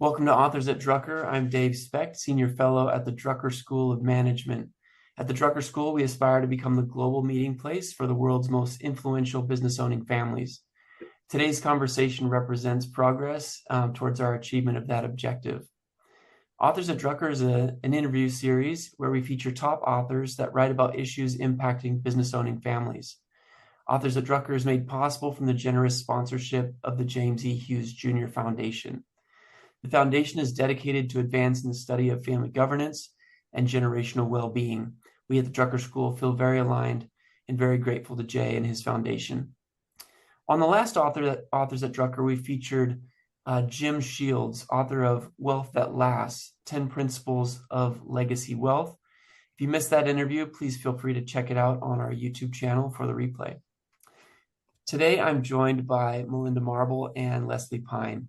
Welcome to Authors at Drucker. I'm Dave Specht, Senior Fellow at the Drucker School of Management. At the Drucker School, we aspire to become the global meeting place for the world's most influential business-owning families. Today's conversation represents progress towards our achievement of that objective. Authors at Drucker is an interview series where we feature top authors that write about issues impacting business-owning families. Authors at Drucker is made possible from the generous sponsorship of the James E. Hughes Jr. Foundation. The foundation is dedicated to advancing the study of family governance and generational well-being. We at the Drucker School feel very aligned and very grateful to Jay and his foundation. On the last Authors at Drucker, we featured Jim Shields, author of Wealth That Lasts, 10 Principles of Legacy Wealth. If you missed that interview, please feel free to check it out on our YouTube channel for the replay. Today, I'm joined by Melinda Marble and Leslie Pine.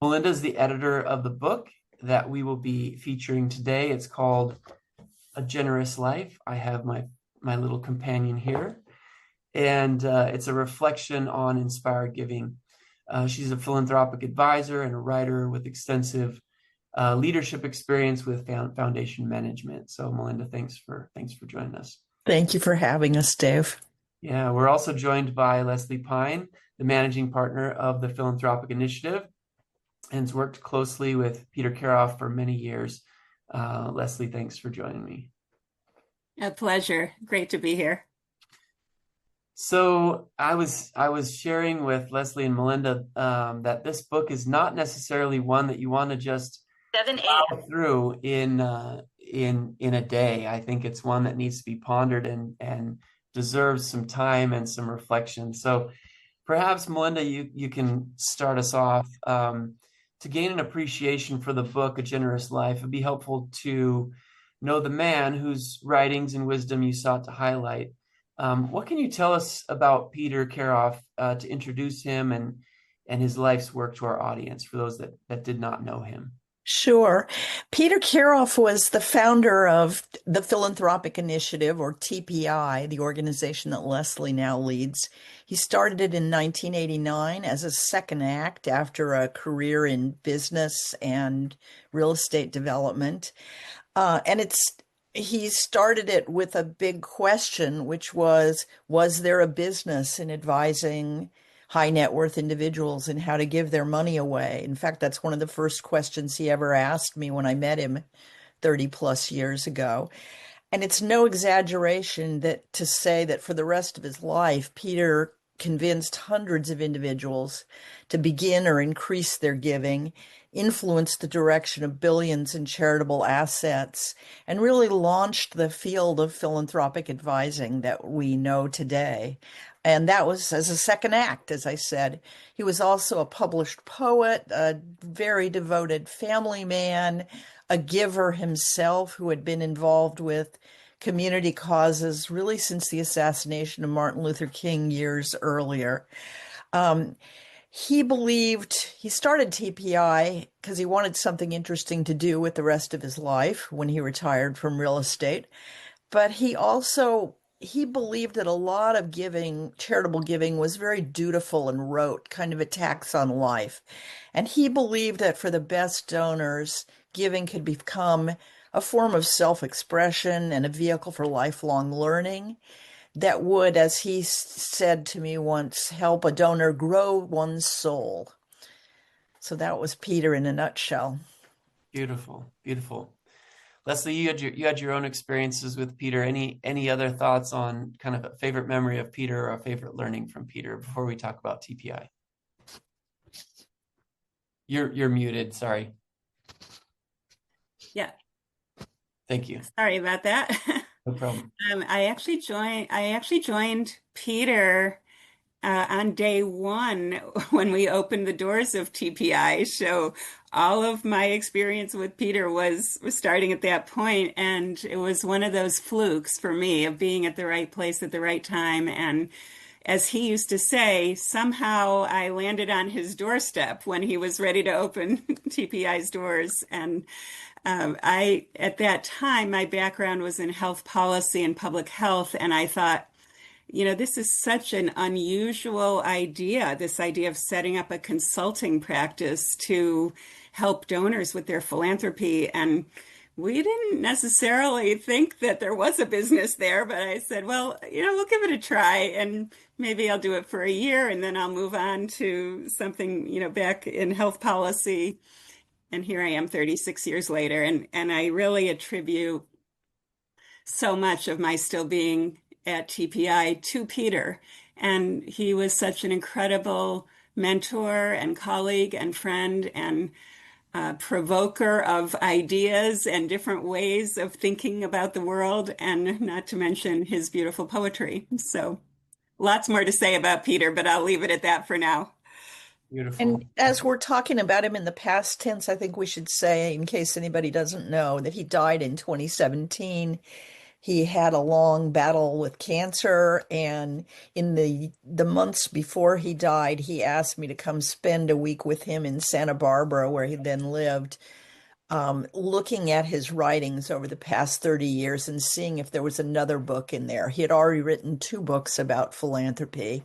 Melinda is the editor of the book that we will be featuring today. It's called A Generous Life. I have my little companion here, and it's a reflection on inspired giving. She's a philanthropic advisor and a writer with extensive leadership experience with foundation management. So Melinda, thanks for joining us. Thank you for having us, Dave. Yeah, we're also joined by Leslie Pine, the managing partner of the Philanthropic Initiative, and has worked closely with Peter Karoff for many years. Leslie, thanks for joining me. A pleasure. Great to be here. So I was sharing with Leslie and Melinda that this book is not necessarily one that you want to just plow through in a day. I think it's one that needs to be pondered and deserves some time and some reflection. So perhaps, Melinda, you can start us off. To gain an appreciation for the book, A Generous Life, it'd be helpful to know the man whose writings and wisdom you sought to highlight. What can you tell us about Peter Karoff to introduce him and his life's work to our audience, for those that did not know him? Sure. Peter Karoff was the founder of the Philanthropic Initiative, or TPI, the organization that Leslie now leads. He started it in 1989 as a second act after a career in business and real estate development. He started it with a big question, which was there a business in advising high net worth individuals and how to give their money away? In fact, that's one of the first questions he ever asked me when I met him 30 plus years ago. And it's no exaggeration to say that for the rest of his life, Peter convinced hundreds of individuals to begin or increase their giving, influenced the direction of billions in charitable assets, and really launched the field of philanthropic advising that we know today. And that was as a second act, as I said. He was also a published poet, a very devoted family man, a giver himself who had been involved with community causes really since the assassination of Martin Luther King years earlier. He started TPI because he wanted something interesting to do with the rest of his life when he retired from real estate. But he believed that a lot of charitable giving, was very dutiful and rote, kind of a tax on life. And he believed that for the best donors, giving could become a form of self-expression and a vehicle for lifelong learning that would, as he said to me once, help a donor grow one's soul. So that was Peter in a nutshell. Beautiful, beautiful. Leslie, you had your own experiences with Peter. Any other thoughts on kind of a favorite memory of Peter or a favorite learning from Peter before we talk about TPI? You're muted. Sorry. Yeah. Thank you. Sorry about that. No problem. I actually joined Peter on day one when we opened the doors of TPI. So all of my experience with Peter was starting at that point, and it was one of those flukes for me of being at the right place at the right time. And as he used to say, somehow I landed on his doorstep when he was ready to open TPI's doors. And at that time, my background was in health policy and public health, and I thought, this is such an unusual idea, this idea of setting up a consulting practice to help donors with their philanthropy. And we didn't necessarily think that there was a business there, but I said, well, we'll give it a try, and maybe I'll do it for a year and then I'll move on to something, back in health policy. And here I am 36 years later. And I really attribute so much of my still being at TPI to Peter. And he was such an incredible mentor and colleague and friend and provoker of ideas and different ways of thinking about the world, and not to mention his beautiful poetry. So lots more to say about Peter, but I'll leave it at that for now. Beautiful. And as we're talking about him in the past tense, I think we should say, in case anybody doesn't know, that he died in 2017. He had a long battle with cancer, and in the months before he died, he asked me to come spend a week with him in Santa Barbara, where he then lived, looking at his writings over the past 30 years and seeing if there was another book in there. He had already written 2 books about philanthropy.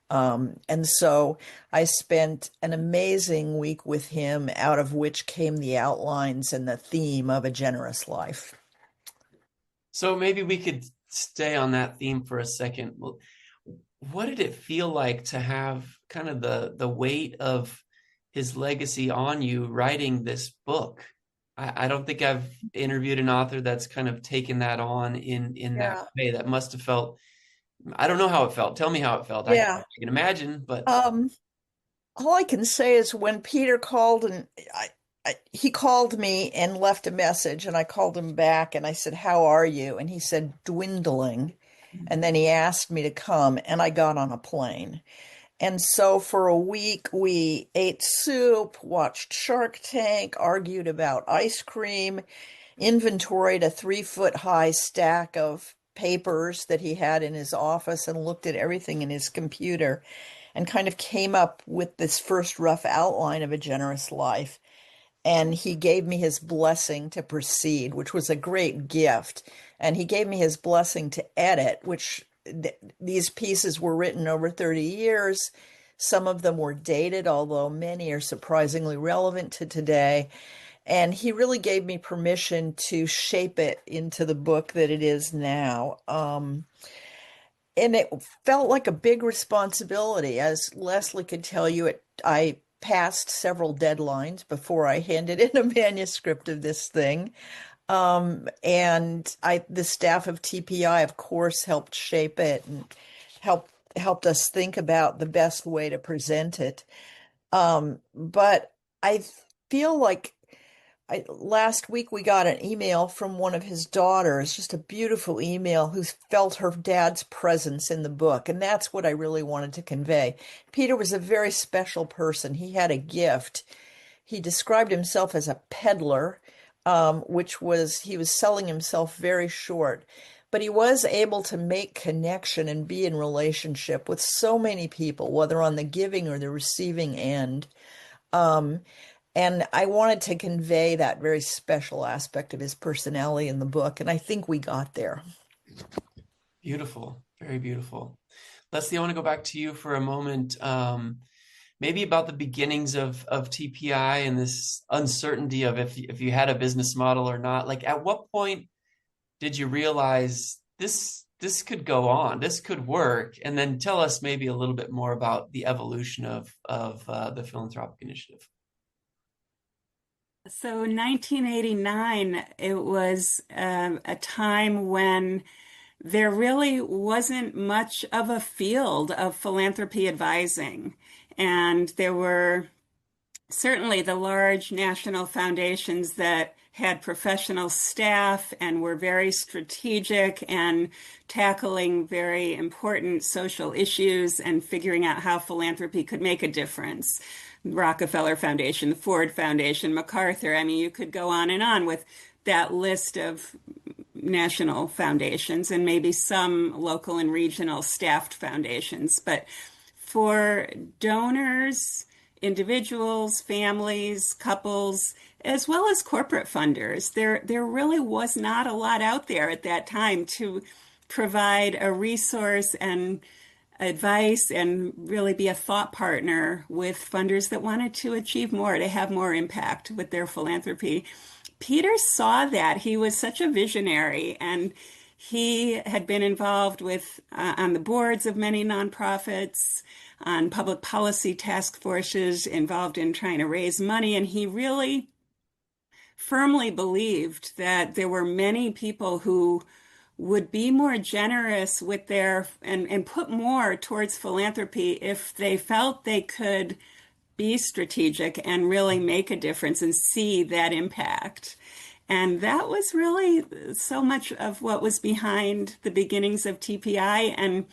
And so I spent an amazing week with him, out of which came the outlines and the theme of A Generous Life. So maybe we could stay on that theme for a second. Well, what did it feel like to have kind of the weight of his legacy on you writing this book? I don't think I've interviewed an author that's kind of taken that on in that way. That must have felt, I don't know how it felt. Tell me how it felt. Yeah. I can imagine, but all I can say is when Peter called, and he called me and left a message, and I called him back and I said, "How are you?" And he said, "Dwindling." And then he asked me to come, and I got on a plane. And so for a week, we ate soup, watched Shark Tank, argued about ice cream, inventoried a 3-foot-high stack of papers that he had in his office, and looked at everything in his computer, and kind of came up with this first rough outline of A Generous Life. And he gave me his blessing to proceed, which was a great gift. And he gave me his blessing to edit, which these pieces were written over 30 years. Some of them were dated, although many are surprisingly relevant to today. And he really gave me permission to shape it into the book that it is now. And it felt like a big responsibility. As Leslie could tell you, I passed several deadlines before I handed in a manuscript of this thing. And the staff of TPI, of course, helped shape it and helped us think about the best way to present it. But I feel like last week we got an email from one of his daughters, just a beautiful email, who felt her dad's presence in the book. And that's what I really wanted to convey. Peter was a very special person. He had a gift. He described himself as a peddler, he was selling himself very short. But he was able to make connection and be in relationship with so many people, whether on the giving or the receiving end. And I wanted to convey that very special aspect of his personality in the book, and I think we got there. Beautiful, very beautiful. Leslie, I want to go back to you for a moment, maybe about the beginnings of TPI and this uncertainty of if you had a business model or not. Like, at what point did you realize this could go on, this could work? And then tell us maybe a little bit more about the evolution of the Philanthropic Initiative. So 1989, it was a time when there really wasn't much of a field of philanthropy advising. And there were certainly the large national foundations that had professional staff and were very strategic and tackling very important social issues and figuring out how philanthropy could make a difference. Rockefeller Foundation, the Ford Foundation, MacArthur. I mean, you could go on and on with that list of national foundations and maybe some local and regional staffed foundations. But for donors, individuals, families, couples, as well as corporate funders, there really was not a lot out there at that time to provide a resource and advice and really be a thought partner with funders that wanted to achieve more, to have more impact with their philanthropy. Peter saw that. He was such a visionary, and he had been involved with on the boards of many nonprofits, on public policy task forces, involved in trying to raise money, and he really firmly believed that there were many people who would be more generous with their and put more towards philanthropy if they felt they could be strategic and really make a difference and see that impact. And that was really so much of what was behind the beginnings of TPI. And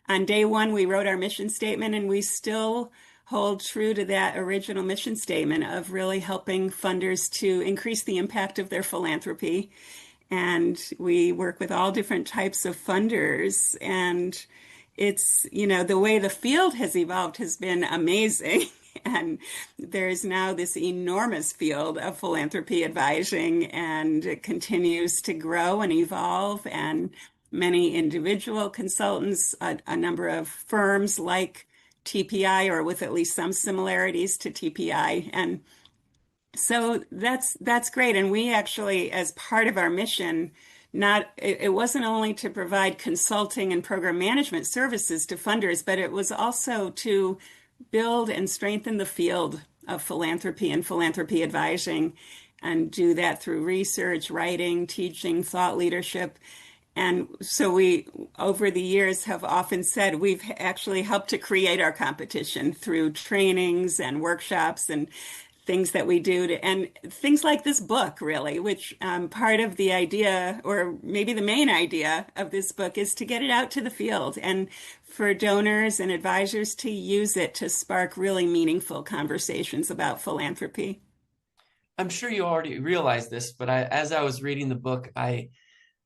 on day one, we wrote our mission statement, and we still hold true to that original mission statement of really helping funders to increase the impact of their philanthropy. And we work with all different types of funders. And it's, the way the field has evolved has been amazing. And there's now this enormous field of philanthropy advising, and it continues to grow and evolve. And many individual consultants, a number of firms like TPI, or with at least some similarities to TPI. And so that's great. And we actually, as part of our mission, it wasn't only to provide consulting and program management services to funders, but it was also to build and strengthen the field of philanthropy and philanthropy advising, and do that through research, writing, teaching, thought leadership. And so we, over the years, have often said we've actually helped to create our competition through trainings and workshops and things that we do, and things like this book, really, which part of the idea, or maybe the main idea of this book, is to get it out to the field and for donors and advisors to use it to spark really meaningful conversations about philanthropy. I'm sure you already realize this, but as I was reading the book, I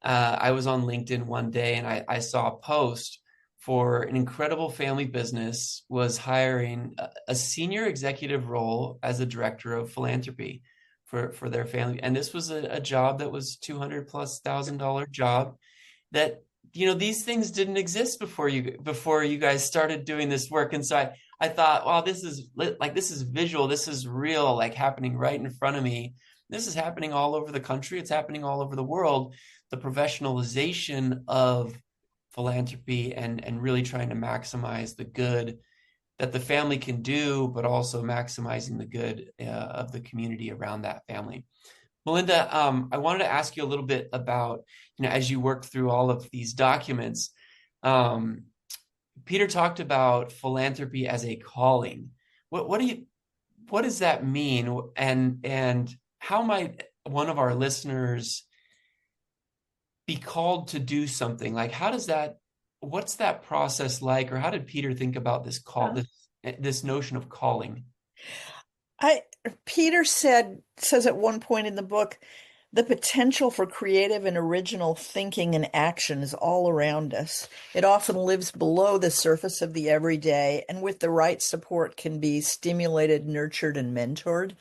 was on LinkedIn one day, and I saw a post for an incredible family business was hiring a senior executive role as a director of philanthropy for their family. And this was a job that was $200,000+ job that, these things didn't exist before you guys started doing this work. And so I thought, wow, this is visual. This is real, like happening right in front of me. This is happening all over the country. It's happening all over the world. The professionalization of philanthropy and really trying to maximize the good that the family can do, but also maximizing the good of the community around that family. Melinda, I wanted to ask you a little bit about, as you work through all of these documents, Peter talked about philanthropy as a calling. What does that mean? And how might one of our listeners be called to do something? Like, what's that process like? Or how did Peter think about this call, this notion of calling? Peter says at one point in the book, the potential for creative and original thinking and action is all around us. It often lives below the surface of the everyday, and with the right support can be stimulated, nurtured, and mentored.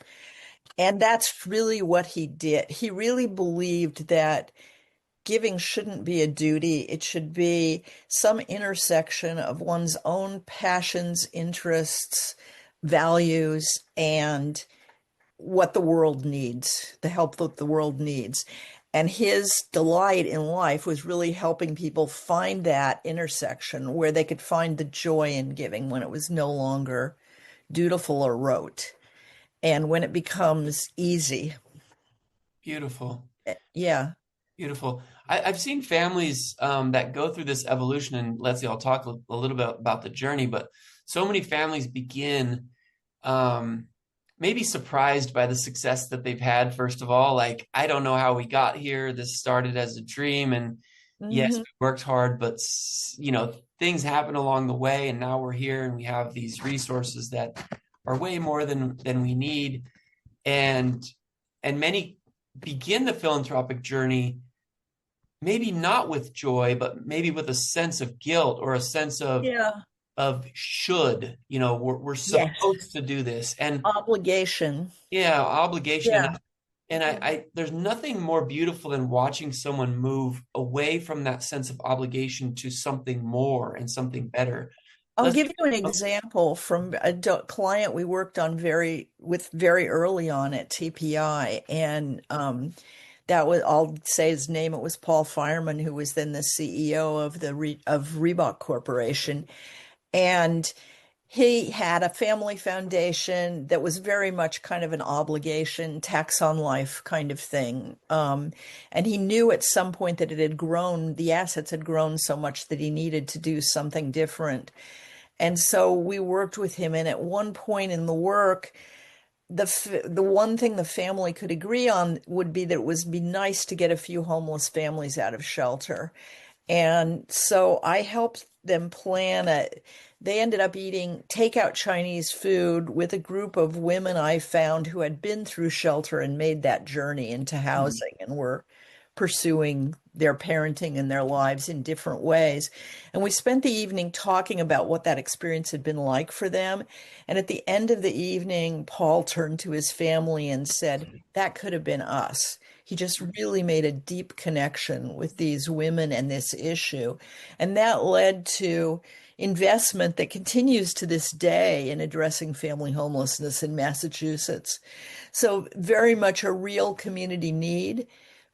And that's really what he did. He really believed that giving shouldn't be a duty. It should be some intersection of one's own passions, interests, values, and what the world needs, the help that the world needs. And his delight in life was really helping people find that intersection where they could find the joy in giving when it was no longer dutiful or rote, and when it becomes easy. Beautiful. Yeah. Beautiful. I've seen families that go through this evolution, and Leslie, I'll talk a little bit about the journey, but so many families begin maybe surprised by the success that they've had. First of all, like, I don't know how we got here. This started as a dream, and yes, we worked hard, but things happen along the way, and now we're here, and we have these resources that are way more than we need. And many begin the philanthropic journey maybe not with joy, but maybe with a sense of guilt or a sense of should, we're supposed to do this, and obligation. obligation. Yeah. And there's nothing more beautiful than watching someone move away from that sense of obligation to something more and something better. I'll Let's give you an example from a client we worked on very early on at TPI, and that was, I'll say his name. It was Paul Fireman, who was then the CEO of of Reebok Corporation, and he had a family foundation that was very much kind of an obligation, tax on life kind of thing. And he knew at some point that it had grown, the assets had grown so much that he needed to do something different. And so we worked with him. And at one point in the work, the one thing the family could agree on would be that it would be nice to get a few homeless families out of shelter. And so I helped them plan they ended up eating takeout Chinese food with a group of women I found who had been through shelter and made that journey into housing and were pursuing their parenting and their lives in different ways. And we spent the evening talking about what that experience had been like for them. And at the end of the evening, Paul turned to his family and said, "That could have been us." He just really made a deep connection with these women and this issue. And that led to investment that continues to this day in addressing family homelessness in Massachusetts. So very much a real community need.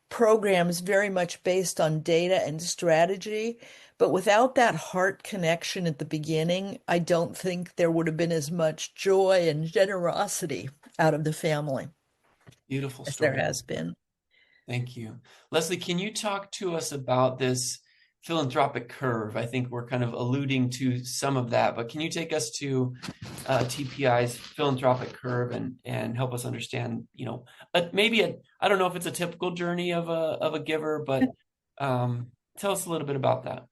Programs very much based on data and strategy. But without that heart connection at the beginning, I don't think there would have been as much joy and generosity out of the family beautiful as there story. has been. Thank you. Leslie, can you talk to us about this philanthropic curve? I think we're kind of alluding to some of that, but can you take us to TPI's philanthropic curve and help us understand, maybe I don't know if it's a typical journey of a giver, but tell us a little bit about that.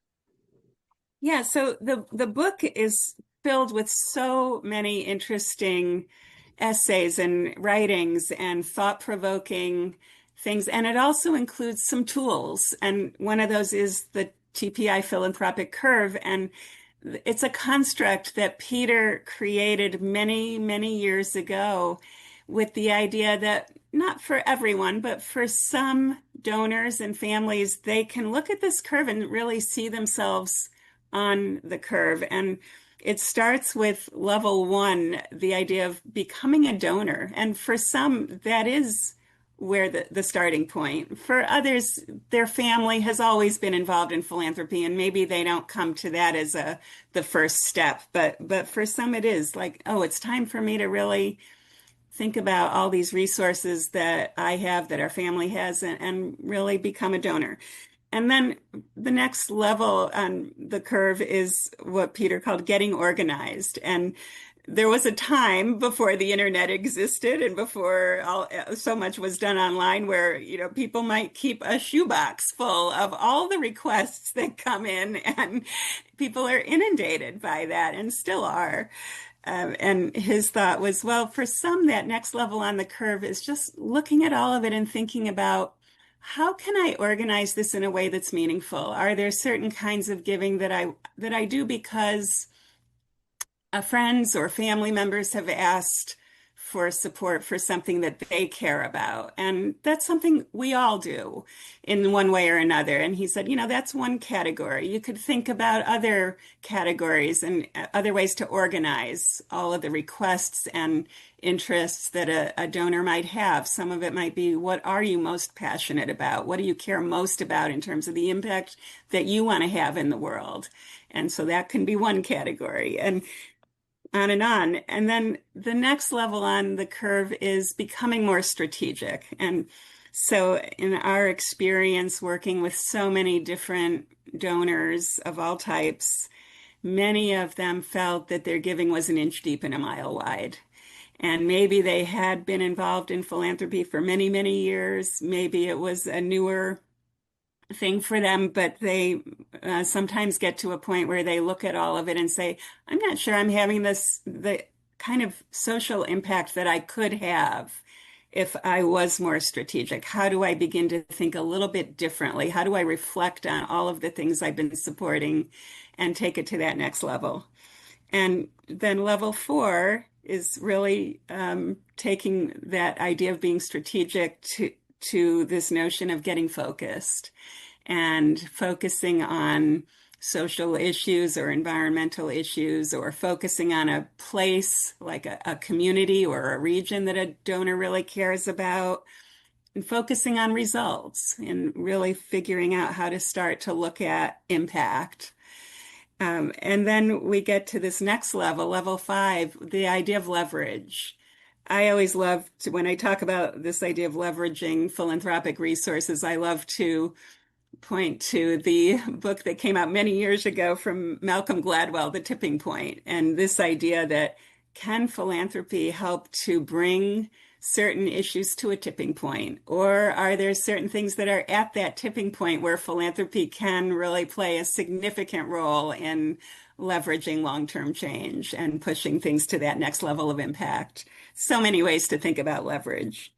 Yeah, so the book is filled with so many interesting essays and writings and thought-provoking things. And it also includes some tools. And one of those is the TPI philanthropic curve. And it's a construct that Peter created many, many years ago with the idea that not for everyone, but for some donors and families, they can look at this curve and really see themselves on the curve. And it starts with level one, the idea of becoming a donor. And for some, that is where the starting point. For others, their family has always been involved in philanthropy, and maybe they don't come to that as the first step. But for some, it is like, oh, it's time for me to really think about all these resources that I have, that our family has, and really become a donor. And then the next level on the curve is what Peter called getting organized. And there was a time before the internet existed and before so much was done online where, people might keep a shoebox full of all the requests that come in, and people are inundated by that and still are. And his thought was, well, for some, that next level on the curve is just looking at all of it and thinking about, how can I organize this in a way that's meaningful? Are there certain kinds of giving that I do because friends or family members have asked for support for something that they care about? And that's something we all do in one way or another. And he said, that's one category. You could think about other categories and other ways to organize all of the requests and interests that a donor might have. Some of it might be, what are you most passionate about? What do you care most about in terms of the impact that you want to have in the world? And so that can be one category. And on and on. And then the next level on the curve is becoming more strategic. And so in our experience working with so many different donors of all types, many of them felt that their giving was an inch deep and a mile wide. And maybe they had been involved in philanthropy for many, many years. Maybe it was a newer thing for them, but they sometimes get to a point where they look at all of it and say, I'm not sure I'm having the kind of social impact that I could have if I was more strategic. How do I begin to think a little bit differently? How do I reflect on all of the things I've been supporting and take it to that next level? And then level 4 is really taking that idea of being strategic to this notion of getting focused and focusing on social issues or environmental issues, or focusing on a place like a community or a region that a donor really cares about, and focusing on results and really figuring out how to start to look at impact. And then we get to this next level, level 5, the idea of leverage. I always love to, when I talk about this idea of leveraging philanthropic resources, I love to point to the book that came out many years ago from Malcolm Gladwell, The Tipping Point, and this idea that can philanthropy help to bring certain issues to a tipping point? Or are there certain things that are at that tipping point where philanthropy can really play a significant role in leveraging long-term change and pushing things to that next level of impact? So many ways to think about leverage.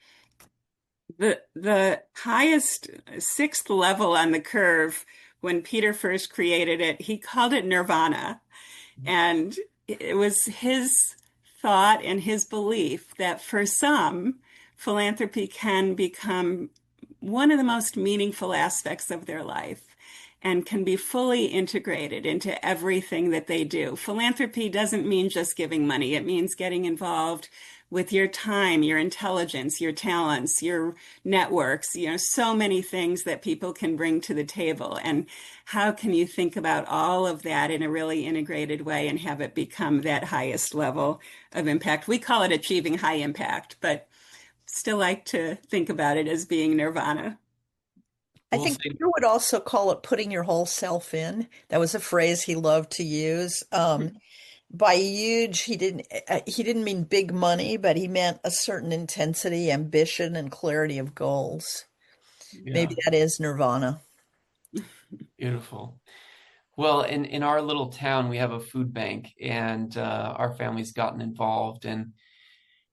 The highest 6th level on the curve, when Peter first created it, he called it nirvana. And it was his thought and his belief that for some, philanthropy can become one of the most meaningful aspects of their life and can be fully integrated into everything that they do. Philanthropy doesn't mean just giving money. It means getting involved with your time, your intelligence, your talents, your networks, so many things that people can bring to the table. And how can you think about all of that in a really integrated way and have it become that highest level of impact? We call it achieving high impact, but still like to think about it as being nirvana. I think Peter would also call it putting your whole self in. That was a phrase he loved to use. By huge, he didn't mean big money, but he meant a certain intensity, ambition, and clarity of goals. Yeah. Maybe that is nirvana. Beautiful. Well, in our little town, we have a food bank, and our family's gotten involved, and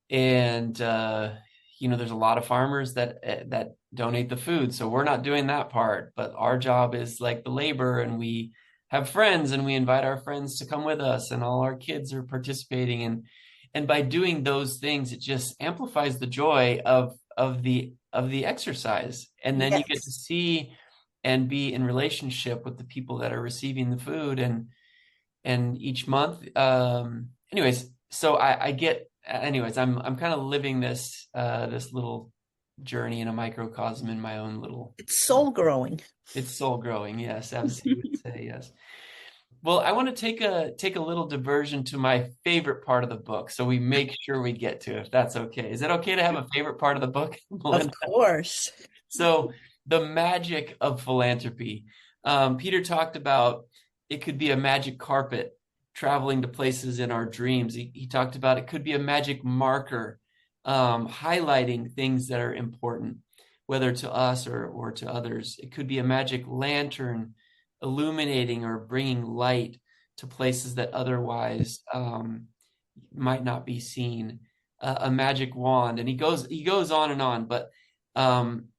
there's a lot of farmers that donate the food, so we're not doing that part. But our job is like the labor, and we have friends, and we invite our friends to come with us, and all our kids are participating, and by doing those things, it just amplifies the joy of the exercise, and then you get to see and be in relationship with the people that are receiving the food, and each month, anyways. So I'm kind of living this little journey in a microcosm in my own little. It's soul growing. It's soul growing. Yes, as you would say. Yes. Well, I want to take a little diversion to my favorite part of the book, so we make sure we get to it, if that's okay. Is it okay to have a favorite part of the book, Melinda? Of course. So, the magic of philanthropy. Peter talked about it could be a magic carpet traveling to places in our dreams. He talked about it could be a magic marker, highlighting things that are important, whether to us or to others. It could be a magic lantern, illuminating or bringing light to places that otherwise might not be seen. A magic wand, and he goes on and on, but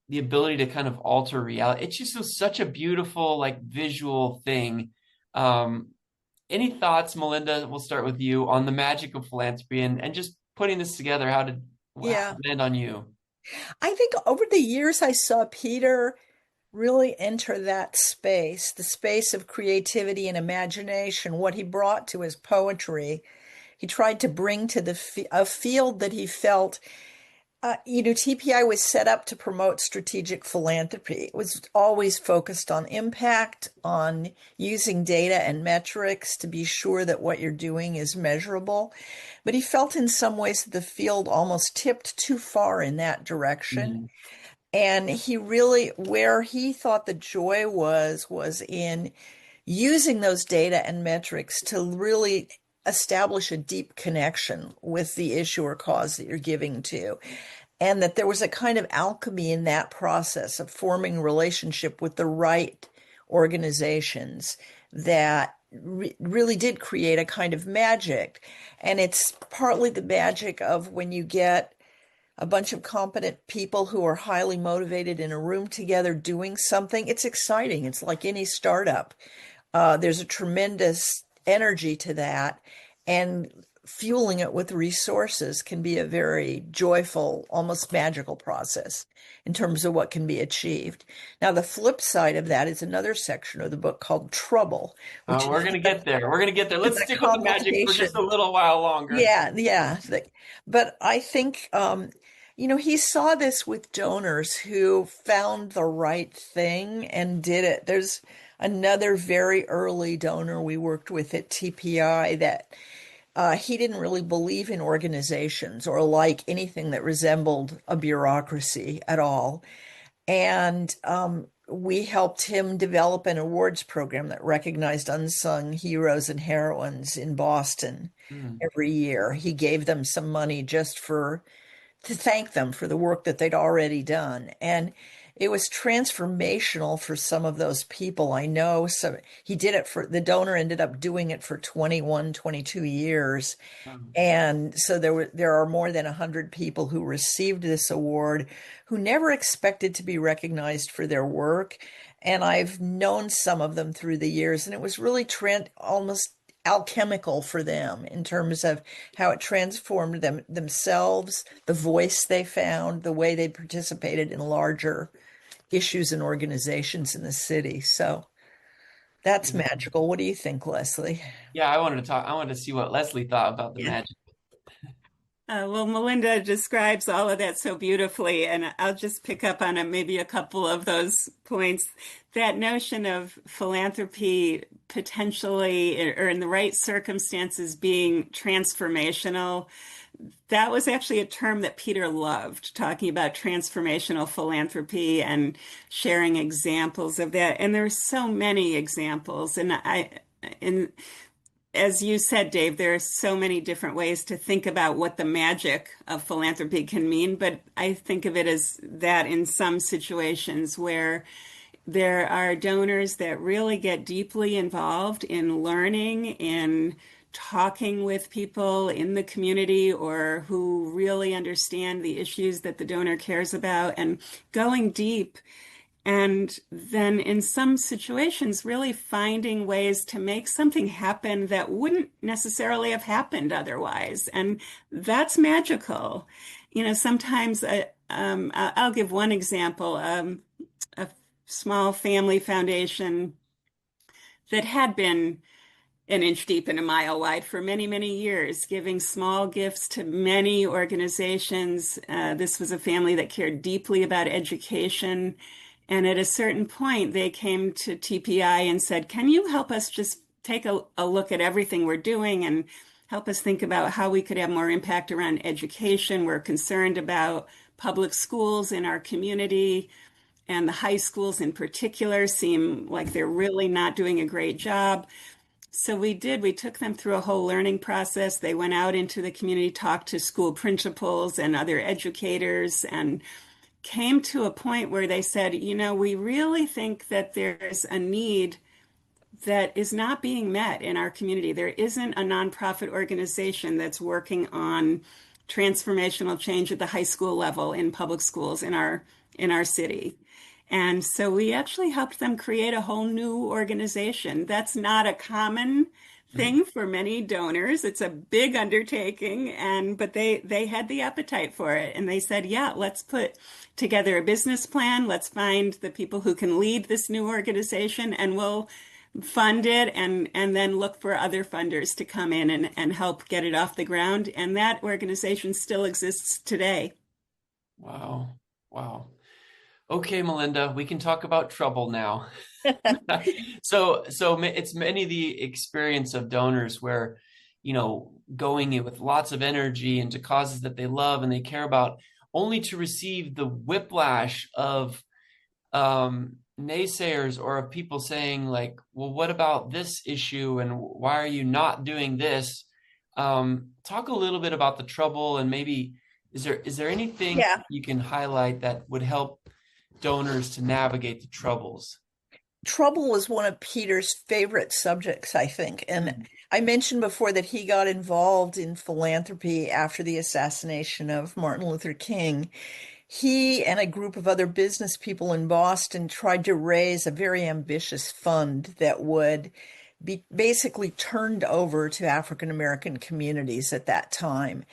the ability to kind of alter reality. It's just such a beautiful, like, visual thing. Any thoughts, Melinda? We'll start with you on the magic of philanthropy and just putting this together. How did it land on you? I think over the years, I saw Peter really enter that space, the space of creativity and imagination, what he brought to his poetry. He tried to bring to a field that he felt, TPI was set up to promote strategic philanthropy. It was always focused on impact, on using data and metrics to be sure that what you're doing is measurable. But he felt in some ways that the field almost tipped too far in that direction. And he really, where he thought the joy was in using those data and metrics to really establish a deep connection with the issue or cause that you're giving to. And that there was a kind of alchemy in that process of forming relationship with the right organizations that really did create a kind of magic. And it's partly the magic of when you get a bunch of competent people who are highly motivated in a room together doing something. It's exciting. It's like any startup. There's a tremendous energy to that. And fueling it with resources can be a very joyful, almost magical process in terms of what can be achieved. Now, the flip side of that is another section of the book called Trouble, which We're gonna get there. We're gonna get there. Let's is a stick with the magic for just a connotation. little while longer. Yeah. But I think, he saw this with donors who found the right thing and did it. There's another very early donor we worked with at TPI that he didn't really believe in organizations or like anything that resembled a bureaucracy at all. And we helped him develop an awards program that recognized unsung heroes and heroines in Boston Mm. every year. He gave them some money just to thank them for the work that they'd already done. And it was transformational for some of those people. I know. So he did it for the donor ended up doing it for 21, 22 years. Um, And so there are more than 100 people who received this award who never expected to be recognized for their work. And I've known some of them through the years, and it was really almost alchemical for them in terms of how it transformed themselves, the voice they found, the way they participated in larger issues and organizations in the city. So that's yeah. magical. What do you think, Leslie? Yeah, I wanted to talk. I wanted to see what Leslie thought about the Yeah. magic. Well, Melinda describes all of that so beautifully, and I'll just pick up on maybe a couple of those points. That notion of philanthropy potentially, or in the right circumstances, being transformational, that was actually a term that Peter loved, talking about transformational philanthropy and sharing examples of that. And there are so many examples, and as you said, Dave, there are so many different ways to think about what the magic of philanthropy can mean, but I think of it as that in some situations where there are donors that really get deeply involved in learning, in talking with people in the community or who really understand the issues that the donor cares about and going deep. And then in some situations, really finding ways to make something happen that wouldn't necessarily have happened otherwise. And that's magical. Sometimes I'll give one example. A small family foundation that had been an inch deep and a mile wide for many, many years, giving small gifts to many organizations. This was a family that cared deeply about education. And at a certain point, they came to TPI and said, can you help us just take a look at everything we're doing and help us think about how we could have more impact around education? We're concerned about public schools in our community, and the high schools in particular seem like they're really not doing a great job. So we did. We took them through a whole learning process. They went out into the community, talked to school principals and other educators, and came to a point where they said, we really think that there's a need that is not being met in our community. There isn't a nonprofit organization that's working on transformational change at the high school level in public schools in our city. And so we actually helped them create a whole new organization. That's not a common thing for many donors. It's a big undertaking, but they had the appetite for it. And they said, yeah, let's put together a business plan. Let's find the people who can lead this new organization, and we'll fund it and then look for other funders to come in and help get it off the ground. And that organization still exists today. Wow. Wow. Okay, Melinda, we can talk about trouble now. So it's many the experience of donors where, going in with lots of energy into causes that they love and they care about, only to receive the whiplash of naysayers or of people saying like, well, what about this issue and why are you not doing this? Talk a little bit about the trouble, and maybe is there anything Yeah. you can highlight that would help donors to navigate the troubles? Trouble was one of Peter's favorite subjects, I think. And I mentioned before that he got involved in philanthropy after the assassination of Martin Luther King. He and a group of other business people in Boston tried to raise a very ambitious fund that would basically turned over to African American communities at that time.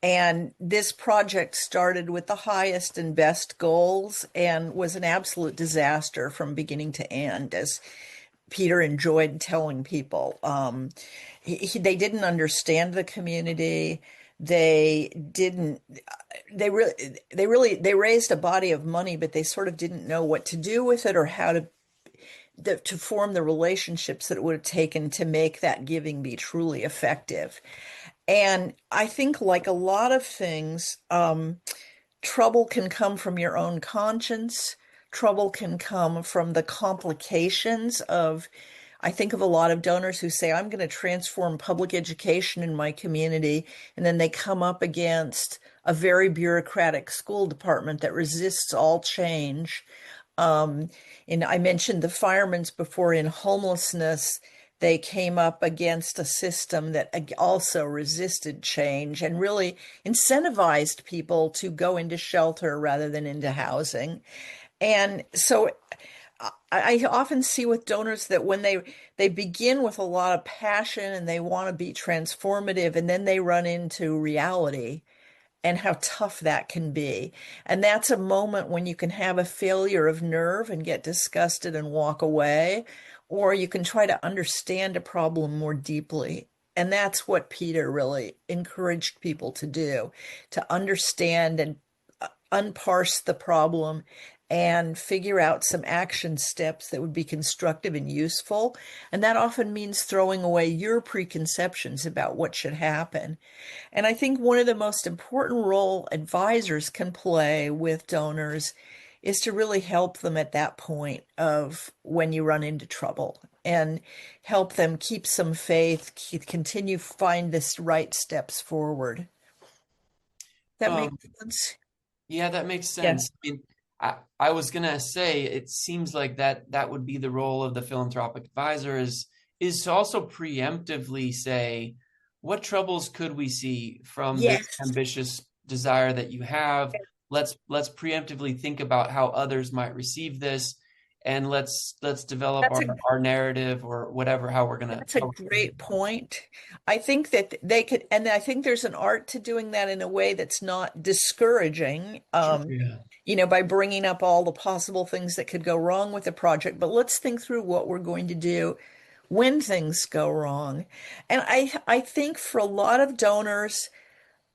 And this project started with the highest and best goals and was an absolute disaster from beginning to end, as Peter enjoyed telling people. They didn't understand the community. They didn't, they raised a body of money, but they sort of didn't know what to do with it or how to form the relationships that it would have taken to make that giving be truly effective. And I think, like a lot of things, trouble can come from your own conscience. Trouble can come from the complications of, I think of a lot of donors who say, I'm going to transform public education in my community. And then they come up against a very bureaucratic school department that resists all change. And I mentioned the firemen's before. In homelessness, they came up against a system that also resisted change and really incentivized people to go into shelter rather than into housing. And so I often see with donors that when they begin with a lot of passion and they want to be transformative, and then they run into reality and how tough that can be. And that's a moment when you can have a failure of nerve and get disgusted and walk away, or you can try to understand a problem more deeply. And that's what Peter really encouraged people to do, to understand and unparse the problem and figure out some action steps that would be constructive and useful. And that often means throwing away your preconceptions about what should happen. And I think one of the most important role advisors can play with donors is to really help them at that point of when you run into trouble and help them keep some faith, continue find this right steps forward. That makes Um, sense? yeah, that makes Yeah. sense. I mean, I was gonna say it seems like that would be the role of the philanthropic advisor is to also preemptively say, what troubles could we see from this Yes. ambitious desire that you have? Let's preemptively think about how others might receive this, and let's develop That's a our narrative or whatever, how we're gonna That's a great point. I think that they could, and I think there's an art to doing that in a way that's not discouraging, Sure, yeah. by bringing up all the possible things that could go wrong with the project. But let's think through what we're going to do when things go wrong. And I think for a lot of donors,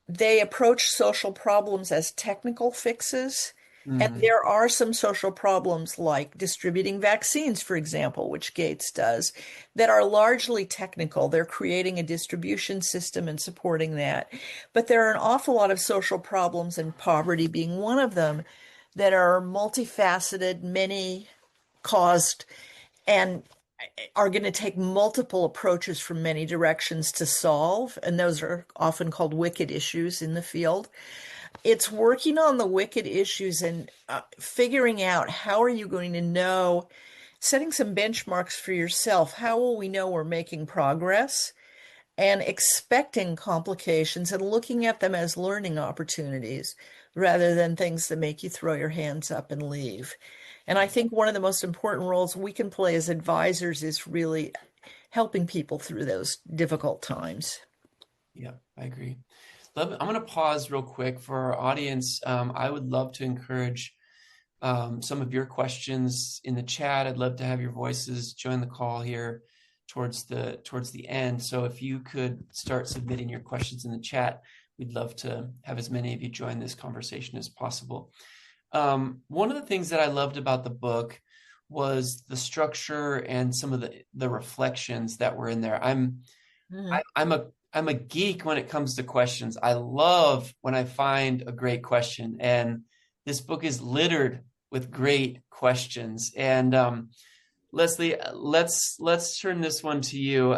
they approach social problems as technical fixes. And Mm, there are some social problems like distributing vaccines, for example, which Gates does, that are largely technical. They're creating a distribution system and supporting that. But there are an awful lot of social problems, and poverty being one of them, that are multifaceted, many caused, and are going to take multiple approaches from many directions to solve. And those are often called wicked issues in the field. It's working on the wicked issues and figuring out how are you going to know, setting some benchmarks for yourself. How will we know we're making progress? And expecting complications and looking at them as learning opportunities rather than things that make you throw your hands up and leave. And I think one of the most important roles we can play as advisors is really helping people through those difficult times. yeah, I agree. I'm going to pause real quick for our audience. I would love to encourage some of your questions in the chat. I'd love to have your voices join the call here towards the end. So if you could start submitting your questions in the chat, we'd love to have as many of you join this conversation as possible. One of the things that I loved about the book was the structure and some of the reflections that were in there. I'm a geek when it comes to questions. I love when I find a great question, and this book is littered with great questions. And Leslie, let's turn this one to you.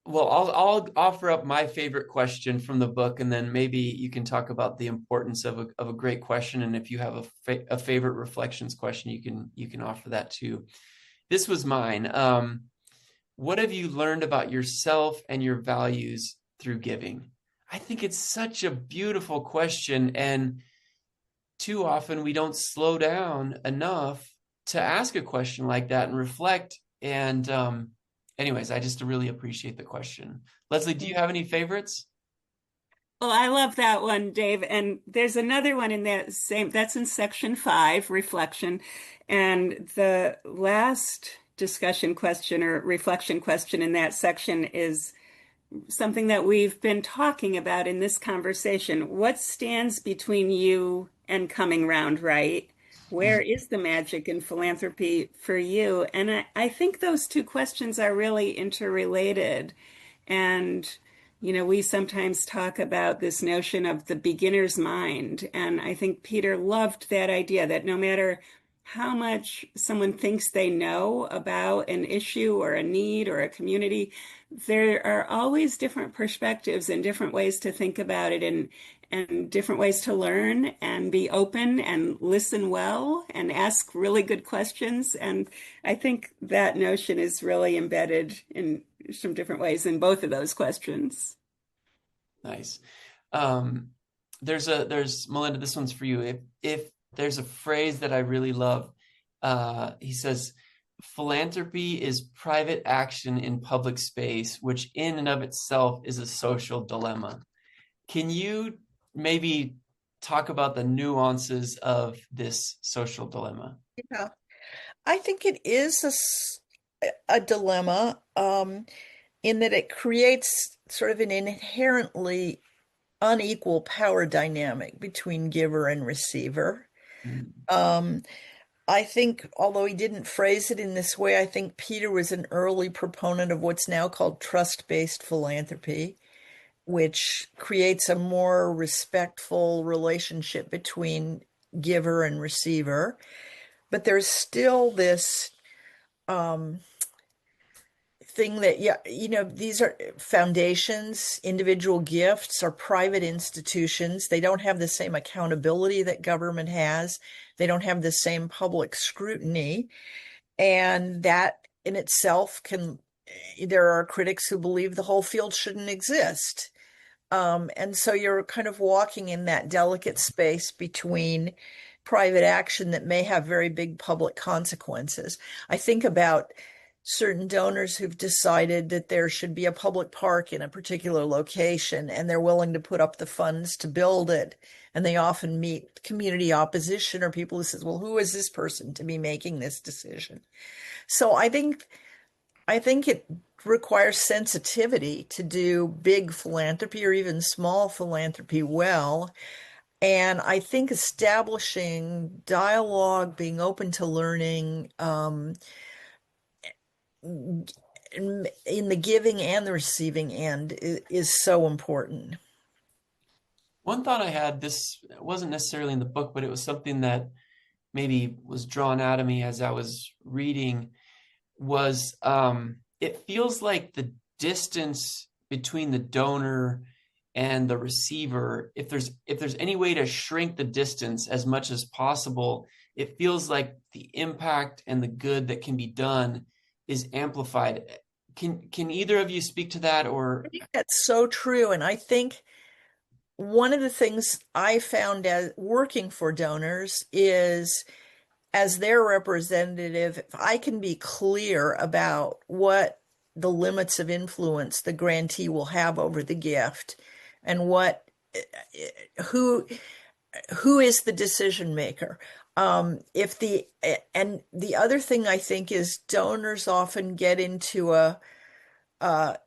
Well, I'll offer up my favorite question from the book, and then maybe you can talk about the importance of a great question. And if you have a favorite reflections question, you can offer that too. This was mine. What have you learned about yourself and your values through giving? I think it's such a beautiful question, and too often we don't slow down enough to ask a question like that and reflect And anyways, I just really appreciate the question. Leslie, do you have any favorites? Well, I love that one, Dave. And there's another one in that same, that's in section 5, reflection. And the last discussion question or reflection question in that section is something that we've been talking about in this conversation. What stands between you and coming round right? Where is the magic in philanthropy for you? And I think those two questions are really interrelated. And, we sometimes talk about this notion of the beginner's mind. And I think Peter loved that idea that no matter how much someone thinks they know about an issue or a need or a community, there are always different perspectives and different ways to think about it and different ways to learn and be open and listen well and ask really good questions. And I think that notion is really embedded in some different ways in both of those questions. Nice. There's Melinda, this one's for you. If there's a phrase that I really love, he says, philanthropy is private action in public space, which in and of itself is a social dilemma. Can you maybe talk about the nuances of this social dilemma? Yeah, I think it is a dilemma in that it creates sort of an inherently unequal power dynamic between giver and receiver. Um, I think, although he didn't phrase it in this way, I think Peter was an early proponent of what's now called trust-based philanthropy, which creates a more respectful relationship between giver and receiver. But there's still this thing that, these are foundations, individual gifts are private institutions. They don't have the same accountability that government has. They don't have the same public scrutiny. And that in itself there are critics who believe the whole field shouldn't exist. And so you're kind of walking in that delicate space between private action that may have very big public consequences. I think about certain donors who've decided that there should be a public park in a particular location, and they're willing to put up the funds to build it. And they often meet community opposition or people who says, well, who is this person to be making this decision? So I think it requires sensitivity to do big philanthropy or even small philanthropy well. And I think establishing dialogue, being open to learning, in the giving and the receiving end is so important. One thought I had, this wasn't necessarily in the book, but it was something that maybe was drawn out of me as I was reading, was it feels like the distance between the donor and the receiver, if there's any way to shrink the distance as much as possible, it feels like the impact and the good that can be done is amplified. Can either of you speak to that? Or I think that's so true. And I think one of the things I found as working for donors is, as their representative, if I can be clear about what the limits of influence the grantee will have over the gift and who is the decision maker. And the other thing I think is donors often get into are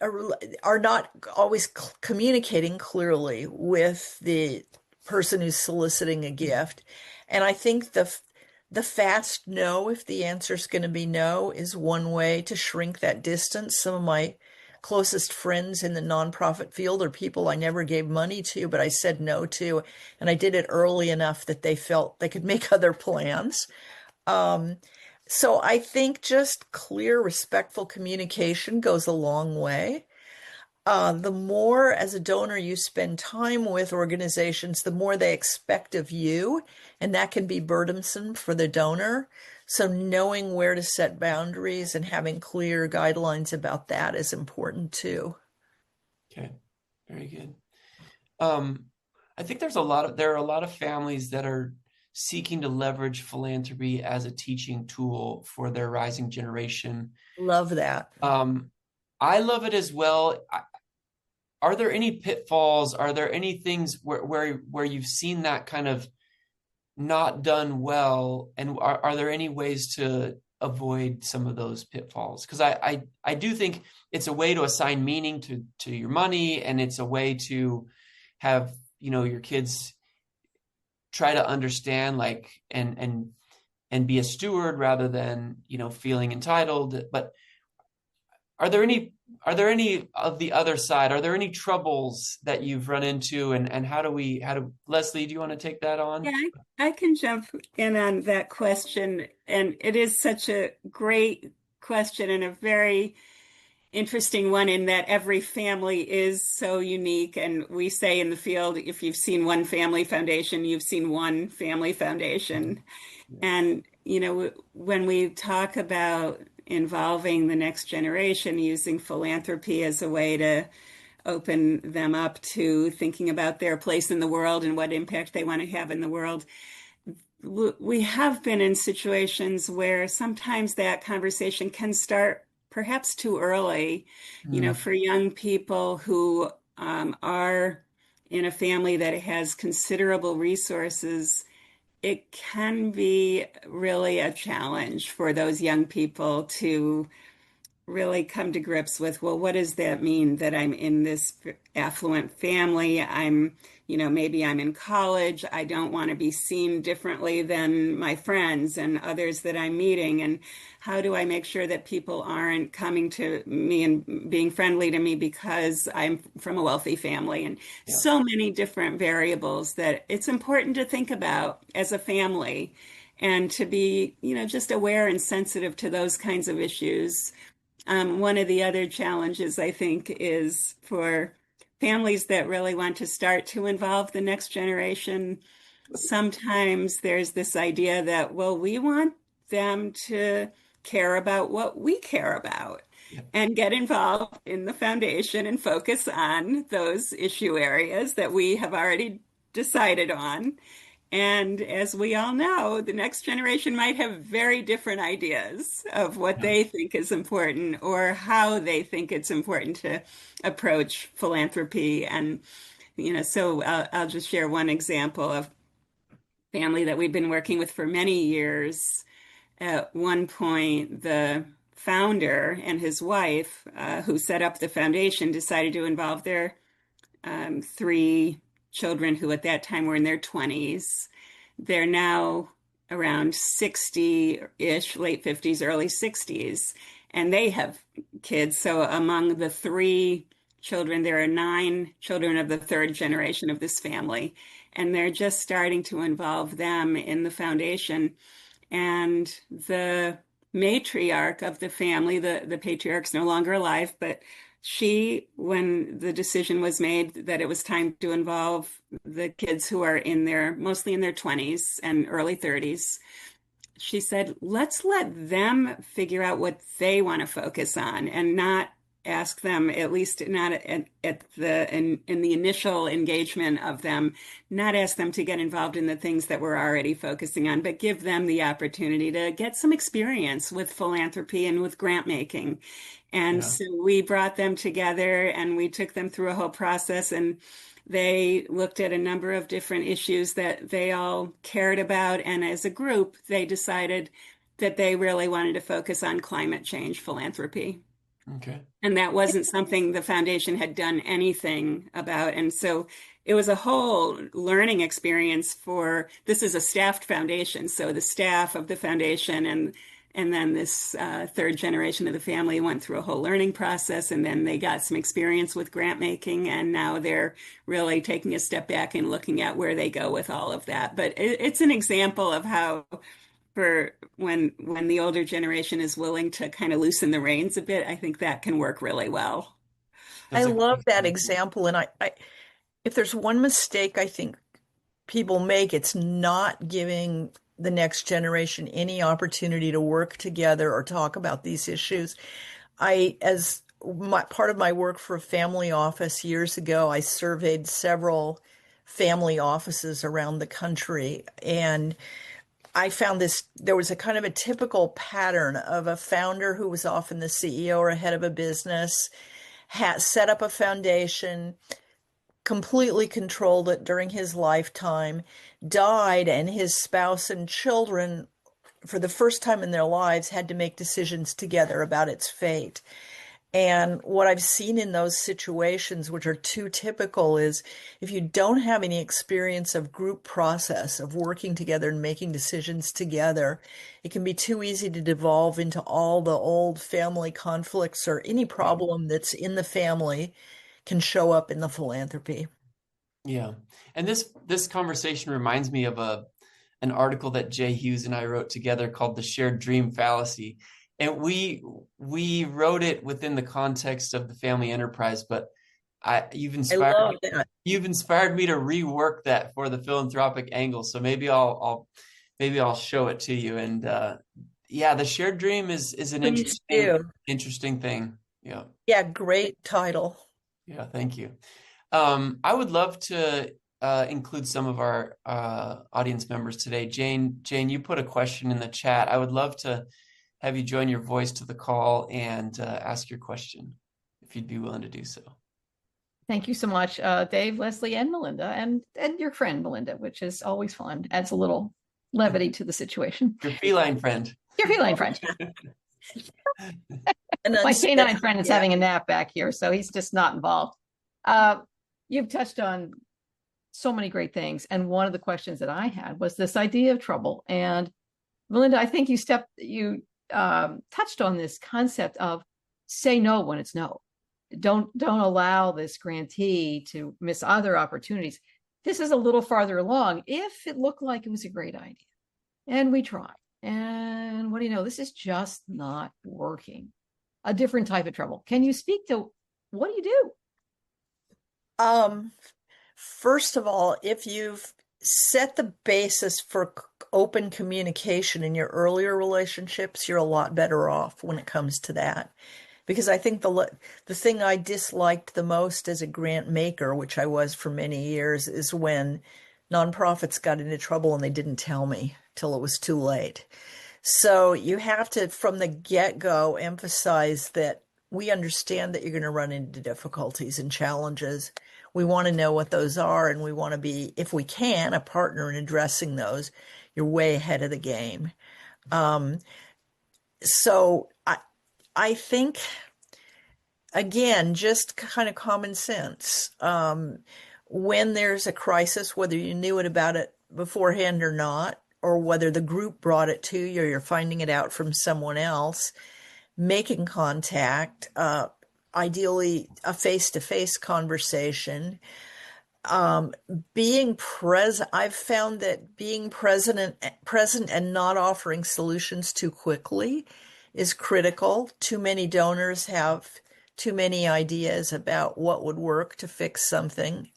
not always communicating clearly with the person who's soliciting a gift. And I think the fast no, if the answer is going to be no, is one way to shrink that distance. Some of my closest friends in the nonprofit field are people I never gave money to, but I said no to, and I did it early enough that they felt they could make other plans. So I think just clear, respectful communication goes a long way. The more as a donor you spend time with organizations, the more they expect of you, and that can be burdensome for the donor. So knowing where to set boundaries and having clear guidelines about that is important too. Okay, very good. I think there are a lot of families that are seeking to leverage philanthropy as a teaching tool for their rising generation. Love that. I love it as well. Are there any pitfalls? Are there any things where you've seen that kind of not done well? And are there any ways to avoid some of those pitfalls? Because I do think it's a way to assign meaning to your money, and it's a way to have, your kids try to understand, like, and be a steward rather than, feeling entitled. But are there any of the other side? Are there any troubles that you've run into, and how do Leslie, do you want to take that on? Yeah, I can jump in on that question. And it is such a great question and a very interesting one, in that every family is so unique. And we say in the field, if you've seen one family foundation, you've seen one family foundation. And, when we talk about involving the next generation, using philanthropy as a way to open them up to thinking about their place in the world and what impact they want to have in the world, we have been in situations where sometimes that conversation can start perhaps too early, for young people who are in a family that has considerable resources. It can be really a challenge for those young people to really come to grips with, well, what does that mean that I'm in this affluent family? Maybe I'm in college. I don't want to be seen differently than my friends and others that I'm meeting. And how do I make sure that people aren't coming to me and being friendly to me because I'm from a wealthy family? And so many different variables that it's important to think about as a family, and to be, just aware and sensitive to those kinds of issues. One of the other challenges, I think, is for families that really want to start to involve the next generation. Sometimes there's this idea that, well, we want them to care about what we care about and get involved in the foundation and focus on those issue areas that we have already decided on. And as we all know, the next generation might have very different ideas of what they think is important, or how they think it's important to approach philanthropy. And, so I'll just share one example of family that we've been working with for many years. At one point, the founder and his wife, who set up the foundation, decided to involve their three children who at that time were in their 20s. They're now around 60-ish, late 50s, early 60s, and they have kids. So among the three children, there are 9 children of the third generation of this family, and they're just starting to involve them in the foundation. And the matriarch of the family, the patriarch's no longer alive, but she, when the decision was made that it was time to involve the kids who are mostly in their 20s and early 30s, she said, let's let them figure out what they want to focus on, and not ask them, at least not in the initial engagement of them, not ask them to get involved in the things that we're already focusing on, but give them the opportunity to get some experience with philanthropy and with grant making. And so we brought them together and we took them through a whole process, and they looked at a number of different issues that they all cared about. And as a group, they decided that they really wanted to focus on climate change philanthropy. Okay. And that wasn't something the foundation had done anything about. And so it was a whole learning experience this is a staffed foundation. So the staff of the foundation and then this third generation of the family went through a whole learning process, and then they got some experience with grant making, and now they're really taking a step back and looking at where they go with all of that. But it's an example of how, for when the older generation is willing to kind of loosen the reins a bit, I think that can work really well. I love that example. And I if there's one mistake I think people make, it's not giving the next generation any opportunity to work together or talk about these issues. As part of my work for a family office years ago, I surveyed several family offices around the country. And I found there was a kind of a typical pattern of a founder who was often the CEO or head of a business, had set up a foundation, completely controlled it during his lifetime, died, and his spouse and children, for the first time in their lives, had to make decisions together about its fate. And what I've seen in those situations, which are too typical, is if you don't have any experience of group process, of working together and making decisions together, it can be too easy to devolve into all the old family conflicts, or any problem that's in the family can show up in the philanthropy. Yeah. And this conversation reminds me of an article that Jay Hughes and I wrote together called The Shared Dream Fallacy. And we wrote it within the context of the family enterprise, but you've I love that. inspired me to rework that for the philanthropic angle. So maybe I'll show it to you. And yeah, the shared dream is an Please do. interesting thing. Yeah. Yeah, great title. Yeah, thank you. I would love to include some of our audience members today. Jane, you put a question in the chat. I would love to have you join your voice to the call and ask your question, if you'd be willing to do so. Thank you so much, Dave, Leslie, and Melinda, and your friend Melinda, which is always fun. Adds a little levity to the situation. Your feline friend. Your feline friend. My canine friend is having a nap back here, so he's just not involved. You've touched on so many great things, and one of the questions that I had was this idea of trouble. And Melinda, I think you touched on this concept of say no when it's no. Don't allow this grantee to miss other opportunities. This is a little farther along. If it looked like it was a great idea and we tried, and what do you know, this is just not working. A different type of trouble. Can you speak to what do you do? First of all, if you've set the basis for open communication in your earlier relationships, you're a lot better off when it comes to that. Because I think the thing I disliked the most as a grant maker, which I was for many years, is when nonprofits got into trouble and they didn't tell me till it was too late. So you have to, from the get-go, emphasize that we understand that you're going to run into difficulties and challenges. We want to know what those are, and we want to be, if we can, a partner in addressing those. You're way ahead of the game. So I think, again, just kind of common sense. When there's a crisis, whether you knew about it beforehand or not, or whether the group brought it to you or you're finding it out from someone else, making contact, ideally a face-to-face conversation, being present. I've found that being present and not offering solutions too quickly is critical. Too many donors have too many ideas about what would work to fix something.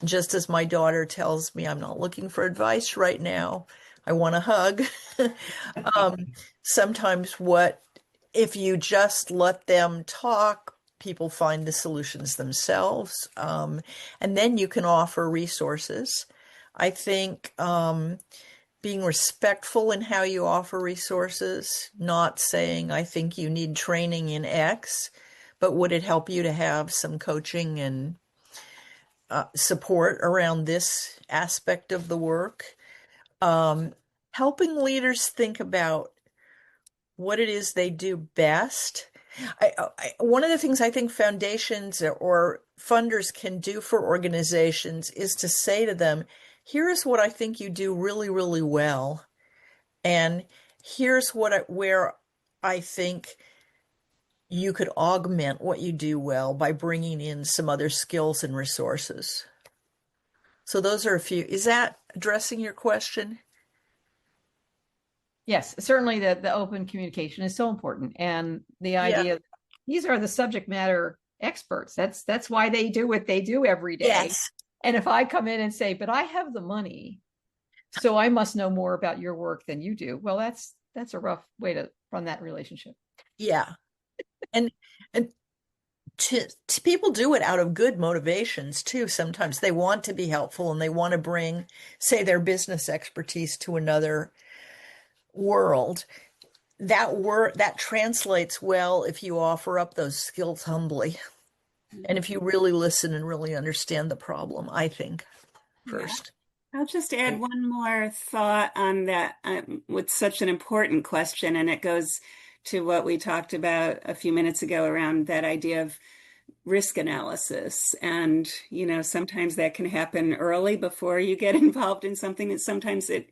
Just as my daughter tells me, I'm not looking for advice right now, I want a hug. Sometimes if you just let them talk, people find the solutions themselves. And then you can offer resources. I think being respectful in how you offer resources, not saying, I think you need training in X, but would it help you to have some coaching and support around this aspect of the work? Helping leaders think about what it is they do best. One of the things I think foundations or funders can do for organizations is to say to them, here's what I think you do really, really well. And here's where I think you could augment what you do well by bringing in some other skills and resources. So those are a few. Is that addressing your question? Yes, certainly the open communication is so important. And the idea that these are the subject matter experts. That's why they do what they do every day. Yes. And if I come in and say, but I have the money, so I must know more about your work than you do. Well, that's a rough way to run that relationship. Yeah. And people do it out of good motivations too. Sometimes they want to be helpful and they want to bring, say, their business expertise to another world. That translates well if you offer up those skills humbly and if you really listen and really understand the problem, I think, Yeah. first. I'll just add one more thought on that with such an important question, and it goes to what we talked about a few minutes ago around that idea of risk analysis. And, sometimes that can happen early before you get involved in something, and sometimes it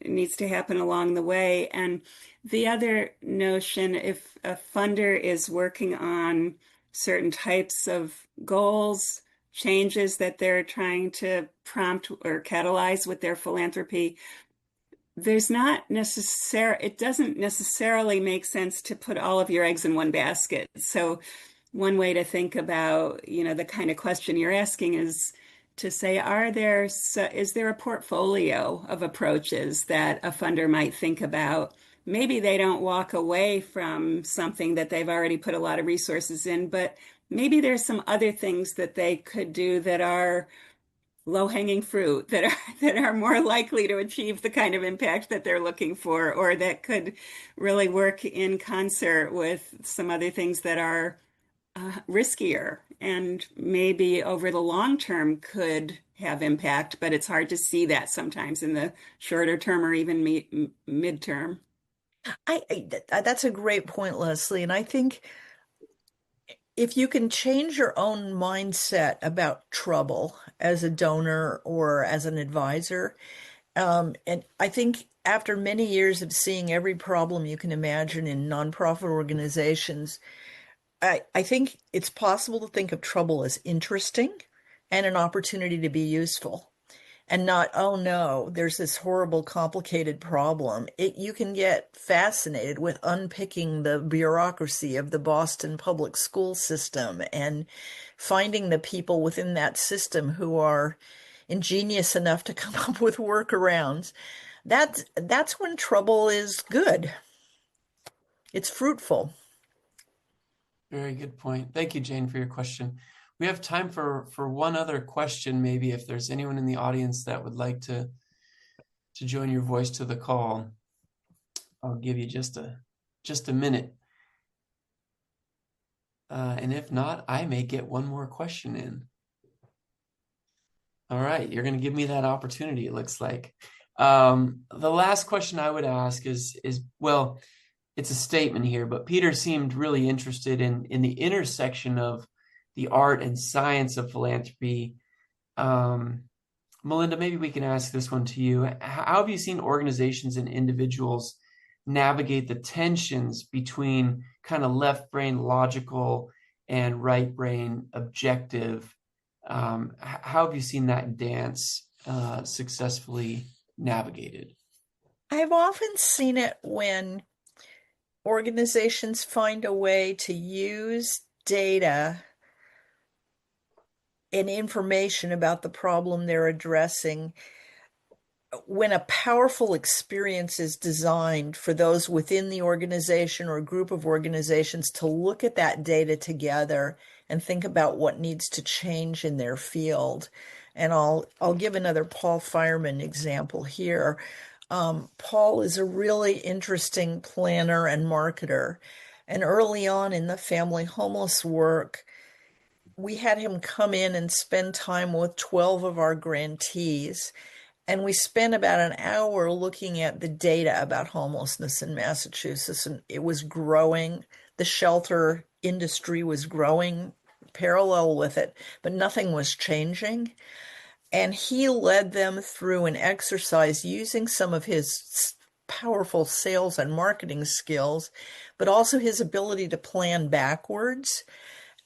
needs to happen along the way. And the other notion, if a funder is working on certain types of goals, changes that they're trying to prompt or catalyze with their philanthropy, it doesn't necessarily make sense to put all of your eggs in one basket. So one way to think about, the kind of question you're asking is to say, is there a portfolio of approaches that a funder might think about? Maybe they don't walk away from something that they've already put a lot of resources in, but maybe there's some other things that they could do that are low-hanging fruit, that are more likely to achieve the kind of impact that they're looking for, or that could really work in concert with some other things that are riskier and maybe over the long term could have impact, but it's hard to see that sometimes in the shorter term or even midterm. That's a great point, Leslie. And I think if you can change your own mindset about trouble as a donor or as an advisor, and I think after many years of seeing every problem you can imagine in nonprofit organizations, I think it's possible to think of trouble as interesting and an opportunity to be useful. And not, oh no, there's this horrible, complicated problem. You can get fascinated with unpicking the bureaucracy of the Boston public school system and finding the people within that system who are ingenious enough to come up with workarounds. That's when trouble is good. It's fruitful. Very good point. Thank you, Jane, for your question. We have time for one other question, maybe if there's anyone in the audience that would like to join your voice to the call. I'll give you just a minute. And if not, I may get one more question in. All right, you're going to give me that opportunity, it looks like. The last question I would ask is well, it's a statement here, but Peter seemed really interested in the intersection of the art and science of philanthropy. Melinda, maybe we can ask this one to you. How have you seen organizations and individuals navigate the tensions between kind of left brain logical and right brain objective? How have you seen that dance successfully navigated? I've often seen it when organizations find a way to use data and information about the problem they're addressing when a powerful experience is designed for those within the organization or a group of organizations to look at that data together and think about what needs to change in their field. And I'll give another Paul Fireman example here. Paul is a really interesting planner and marketer. And early on in the family homeless work, we had him come in and spend time with 12 of our grantees. And we spent about an hour looking at the data about homelessness in Massachusetts. And it was growing. The shelter industry was growing parallel with it, but nothing was changing. And he led them through an exercise using some of his powerful sales and marketing skills, but also his ability to plan backwards.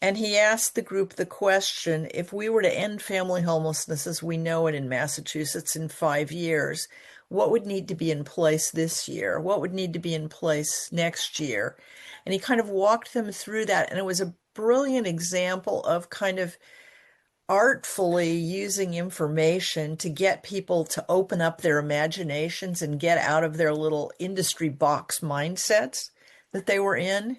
And he asked the group the question, if we were to end family homelessness as we know it in Massachusetts in 5 years, what would need to be in place this year? What would need to be in place next year? And he kind of walked them through that. And it was a brilliant example of kind of artfully using information to get people to open up their imaginations and get out of their little industry box mindsets that they were in.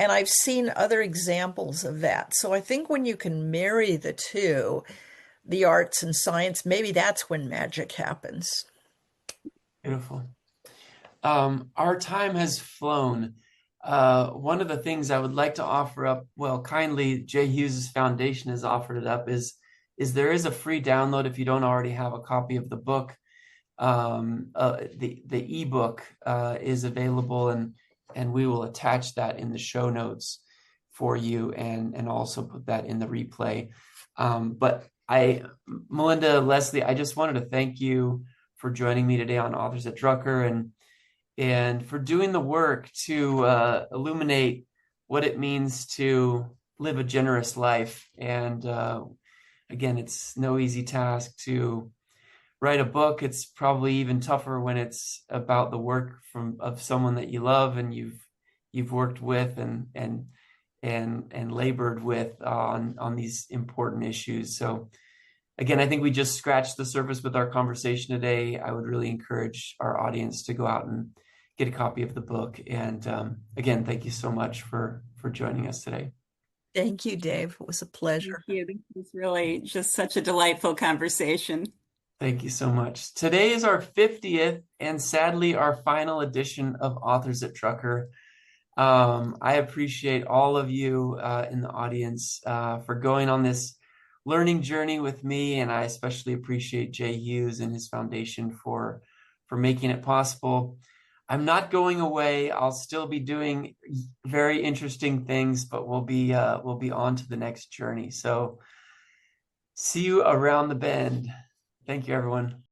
And I've seen other examples of that. So I think when you can marry the two, the arts and science, maybe that's when magic happens. Beautiful. Our time has flown. One of the things I would like to offer up, well, kindly, Jay Hughes' foundation has offered it up, is there is a free download if you don't already have a copy of the book. The ebook is available, and we will attach that in the show notes for you, and also put that in the replay. But Melinda, Leslie, I just wanted to thank you for joining me today on Authors at Drucker, and for doing the work to illuminate what it means to live a generous life. And again, it's no easy task to write a book. It's probably even tougher when it's about the work of someone that you love and you've worked with and labored with on these important issues. So again, I think we just scratched the surface with our conversation today. I would really encourage our audience to go out and get a copy of the book. And again, thank you so much for joining us today. Thank you, Dave. It was a pleasure. Thank you. This was really just such a delightful conversation. Thank you so much. Today is our 50th and sadly our final edition of Authors at Drucker. I appreciate all of you in the audience for going on this learning journey with me, and I especially appreciate Jay Hughes and his foundation for making it possible. I'm not going away. I'll still be doing very interesting things, but we'll be on to the next journey. So see you around the bend. Thank you, everyone.